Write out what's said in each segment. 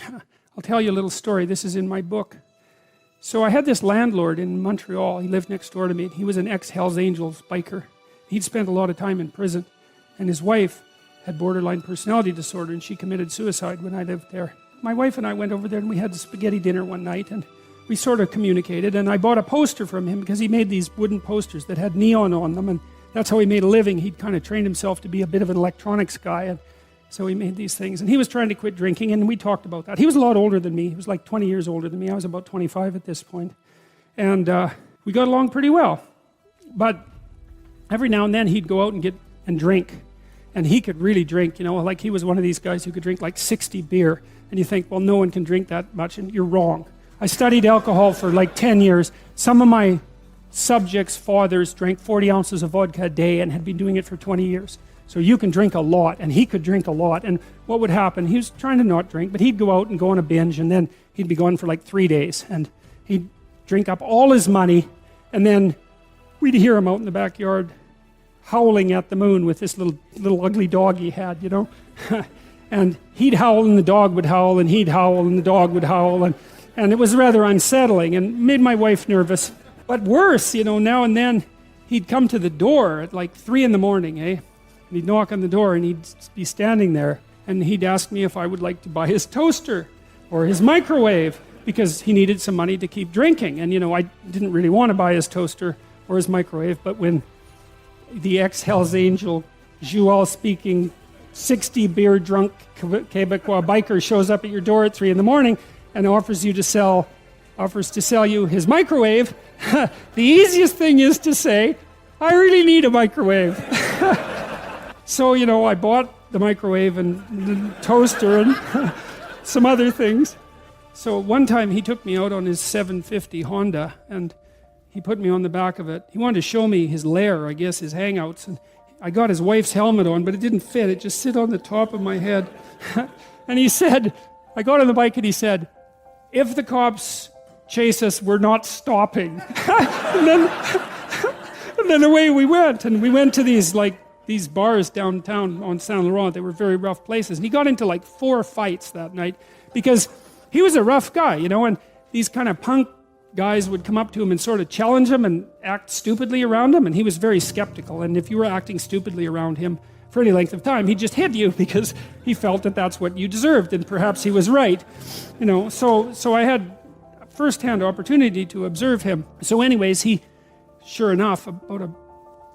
I'll tell you a little story. This is in my book. So I had this landlord in Montreal. He lived next door to me. He was an ex-Hells Angels biker. He'd spent a lot of time in prison. And his wife had borderline personality disorder, and she committed suicide when I lived there. My wife and I went over there, and we had a spaghetti dinner one night, and we sort of communicated. And I bought a poster from him because he made these wooden posters that had neon on them, and that's how he made a living. He'd kind of trained himself to be a bit of an electronics guy, and so he made these things. And he was trying to quit drinking, and we talked about that. He was a lot older than me. He was like 20 years older than me. I was about 25 at this point. And we got along pretty well. But every now and then he'd go out and drink. And he could really drink, you know, like he was one of these guys who could drink like 60 beer. And you think, well, no one can drink that much, and you're wrong. I studied alcohol for like 10 years. Some of my subjects' fathers drank 40 ounces of vodka a day and had been doing it for 20 years. So you can drink a lot, and he could drink a lot. And what would happen, he was trying to not drink, but he'd go out and go on a binge, and then he'd be gone for like 3 days. And he'd drink up all his money, and then we'd hear him out in the backyard howling at the moon with this little ugly dog he had, you know. And he'd howl, and the dog would howl, and he'd howl, and the dog would howl. And it was rather unsettling and made my wife nervous. But worse, you know, now and then he'd come to the door at like 3 in the morning, And he'd knock on the door, and he'd be standing there, and he'd ask me if I would like to buy his toaster or his microwave, because he needed some money to keep drinking. And, you know, I didn't really want to buy his toaster or his microwave, but when the ex-Hells Angel, Joual-speaking, 60-beer drunk Quebecois biker shows up at your door at 3 in the morning and offers to sell you his microwave, the easiest thing is to say, I really need a microwave. So, you know, I bought the microwave and the toaster and some other things. So one time he took me out on his 750 Honda, and he put me on the back of it. He wanted to show me his lair, I guess, his hangouts. And I got his wife's helmet on, but it didn't fit. It just sit on the top of my head. And he said, I got on the bike and he said, if the cops chase us, we're not stopping. and then away we went. And we went to these bars downtown on Saint Laurent. They were very rough places. And he got into like 4 fights that night because he was a rough guy, you know, and these kind of punk guys would come up to him and sort of challenge him and act stupidly around him, and he was very skeptical. And if you were acting stupidly around him for any length of time, he'd just hit you because he felt that that's what you deserved, and perhaps he was right, you know. So I had a first-hand opportunity to observe him. So anyways, he, sure enough, about a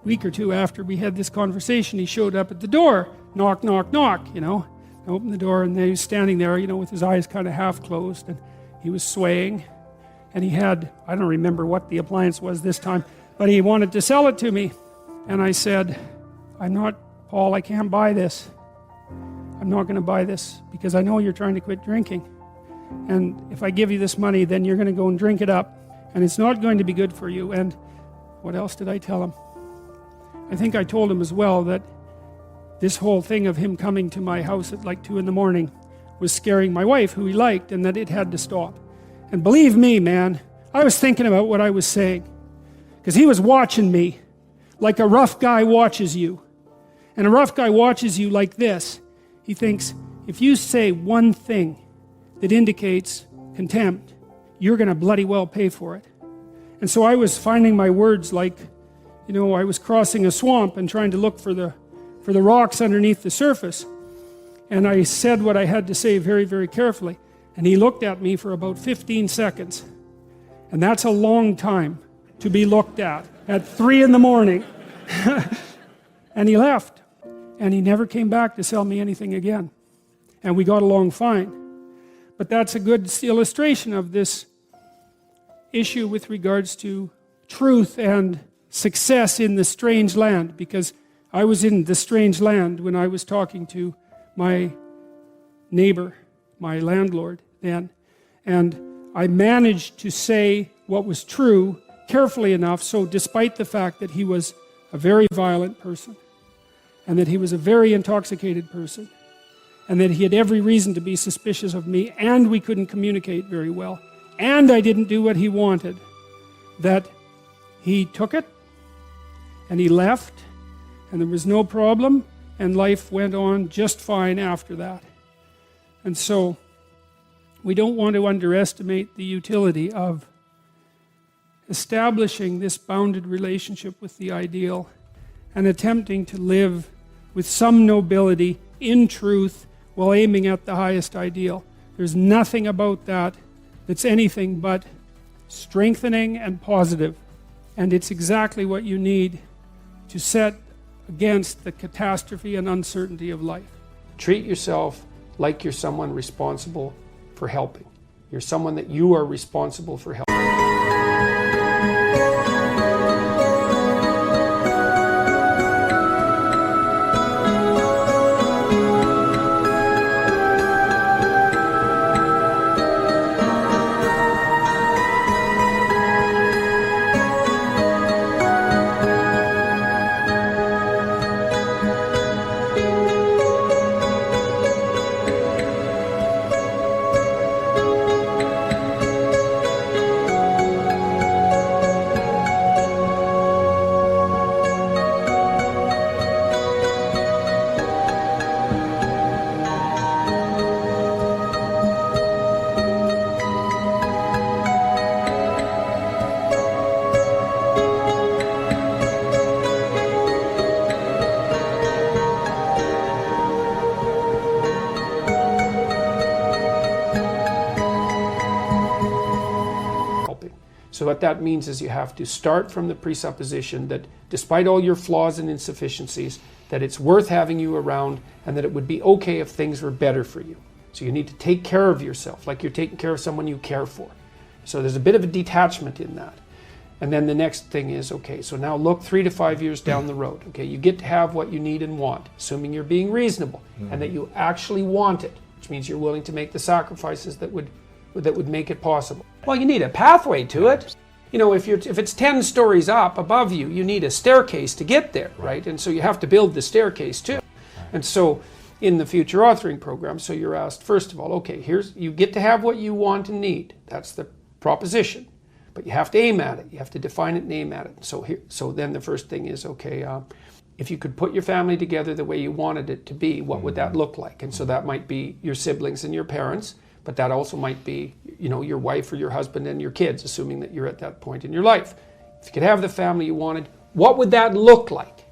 week or 2 after we had this conversation, he showed up at the door, knock, knock, knock, you know. I opened the door, and he was standing there, you know, with his eyes kind of half closed, and he was swaying. And he had, I don't remember what the appliance was this time, but he wanted to sell it to me. And I said, Paul, I can't buy this. I'm not going to buy this because I know you're trying to quit drinking. And if I give you this money, then you're going to go and drink it up. And it's not going to be good for you. And what else did I tell him? I think I told him as well that this whole thing of him coming to my house at like 2 in the morning was scaring my wife, who he liked, and that it had to stop. And believe me, man, I was thinking about what I was saying, because he was watching me like a rough guy watches you. And a rough guy watches you like this. He thinks, if you say one thing that indicates contempt, you're going to bloody well pay for it. And so I was finding my words like, you know, I was crossing a swamp and trying to look for the rocks underneath the surface. And I said what I had to say very, very carefully. And he looked at me for about 15 seconds. And that's a long time to be looked at 3 in the morning. And he left. And he never came back to sell me anything again. And we got along fine. But that's a good illustration of this issue with regards to truth and success in the strange land. Because I was in the strange land when I was talking to my neighbor, my landlord then, and I managed to say what was true carefully enough, so despite the fact that he was a very violent person, and that he was a very intoxicated person, and that he had every reason to be suspicious of me, and we couldn't communicate very well, and I didn't do what he wanted, that he took it, and he left, and there was no problem, and life went on just fine after that. And so we don't want to underestimate the utility of establishing this bounded relationship with the ideal and attempting to live with some nobility in truth while aiming at the highest ideal. There's nothing about that that's anything but strengthening and positive, and it's exactly what you need to set against the catastrophe and uncertainty of life. Treat yourself like you're someone responsible for helping. You're someone that you are responsible for helping. So what that means is you have to start from the presupposition that despite all your flaws and insufficiencies, that it's worth having you around and that it would be okay if things were better for you. So you need to take care of yourself like you're taking care of someone you care for. So there's a bit of a detachment in that. And then the next thing is, okay, so now look 3 to 5 years down the road. Okay, you get to have what you need and want, assuming you're being reasonable and that you actually want it, which means you're willing to make the sacrifices that would make it possible. Well, you need a pathway to it. You know, if it's 10 stories up above you, you need a staircase to get there, right? And so you have to build the staircase too. And so in the future authoring program, so you're asked, first of all, okay, you get to have what you want and need. That's the proposition. But you have to aim at it. You have to define it and aim at it. So then the first thing is, okay, if you could put your family together the way you wanted it to be, what would that look like? And so that might be your siblings and your parents, but that also might be, you know, your wife or your husband and your kids, assuming that you're at that point in your life. If you could have the family you wanted, what would that look like?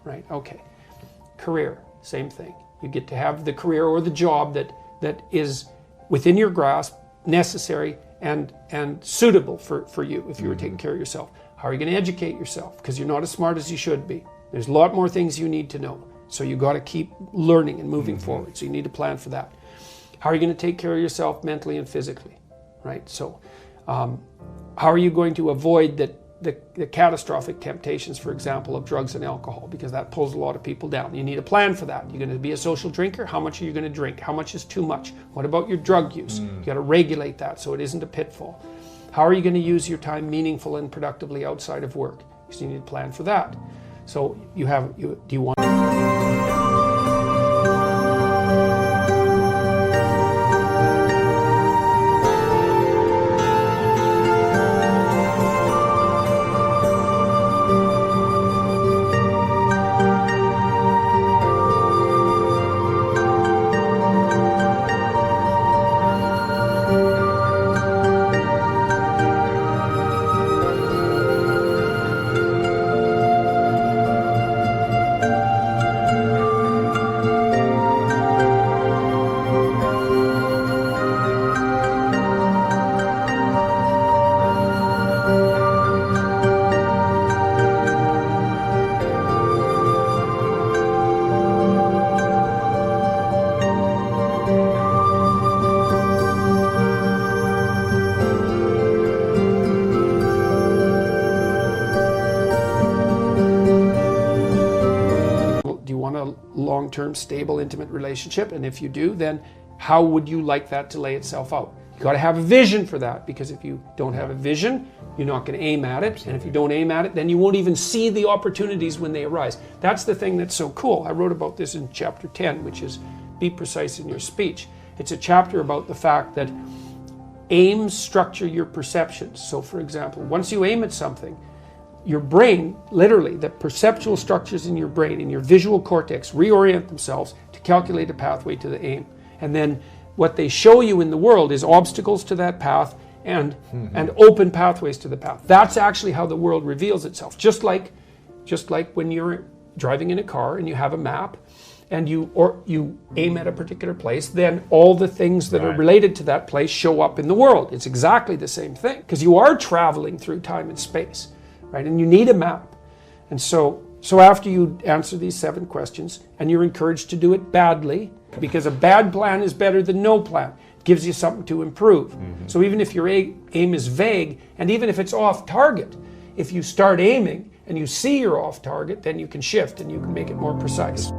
Right, okay. Career, same thing. You get to have the career or the job that is within your grasp, necessary, and suitable for you if you were taking care of yourself. How are you going to educate yourself? Because you're not as smart as you should be. There's a lot more things you need to know. So you got to keep learning and moving forward. So you need to plan for that. How are you going to take care of yourself mentally and physically, right? So how are you going to avoid the catastrophic temptations, for example, of drugs and alcohol, because that pulls a lot of people down. You need a plan for that. You're going to be a social drinker. How much are you going to drink? How much is too much? What about your drug use? You got to regulate that so it isn't a pitfall. How are you going to use your time meaningful and productively outside of work? Because you need a plan for that. So do you want... long-term, stable, intimate relationship? And if you do, then how would you like that to lay itself out? You got to have a vision for that, because if you don't have a vision, you're not going to aim at it. Absolutely. And if you don't aim at it, then you won't even see the opportunities when they arise. That's the thing that's so cool. I wrote about this in chapter 10, which is be precise in your speech. It's a chapter about the fact that aims structure your perceptions. So for example, once you aim at something, your brain, literally, the perceptual structures in your brain, in your visual cortex, reorient themselves to calculate a pathway to the aim. And then what they show you in the world is obstacles to that path and open pathways to the path. That's actually how the world reveals itself. Just like when you're driving in a car and you have a map and you aim at a particular place, then all the things that are related to that place show up in the world. It's exactly the same thing, because you are traveling through time and space, right? And you need a map. And so after you answer these 7 questions, and you're encouraged to do it badly, because a bad plan is better than no plan. It gives you something to improve. So even if your aim is vague, and even if it's off target, if you start aiming and you see you're off target, then you can shift and you can make it more precise.